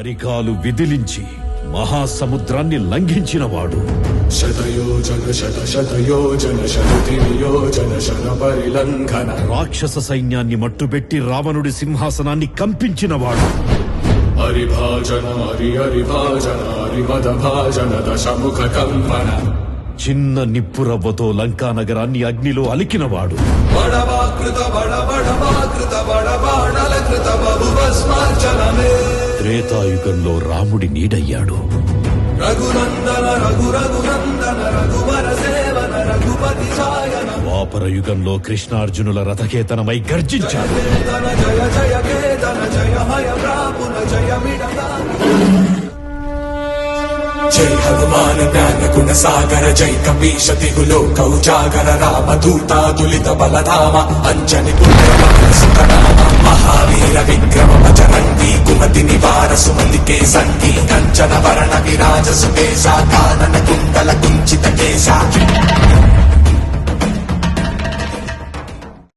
అరికాలు విదిలించి మహాసముద్రాన్ని లంఘించినవాడు. శతయోజన శతయోజన శతయోజన శత పరిలంఘన. రాక్షస సైన్యాన్ని మట్టుబెట్టి రావణుడి సింహాసనాన్ని కంపించినవాడు. హరిభాజన హరిభాజన హరిమద భాజన దశముఖ కంపన. చిన్న నిప్పురవ్వతో లంకా నగరాన్ని అగ్నిలో అలికినవాడు. త్రేతాయుగంలో రాముడి నీడయ్యాడు. రఘునందన రఘురఘునందన రఘువర సేవన రఘుపతి ఛాయన. ద్వాపర యుగంలో కృష్ణార్జునుల రథకేతనమై గర్జించాడు. జయ జయ కేతన జయ హయ ప్రాపున జయ మిడగా. జై హనుమాన్ జ్ఞాన గుణ సాగర జై కపీశ తిగులో కౌజాగర రామదూతాదులిత బలధామ అంజని పుణ్య సుతనామ మహావీర విక్రమ బజరంగి కుమతి నివార సుమలికే సంగీ కంచన వరణ విరాజ సుకేశ కానన కుండ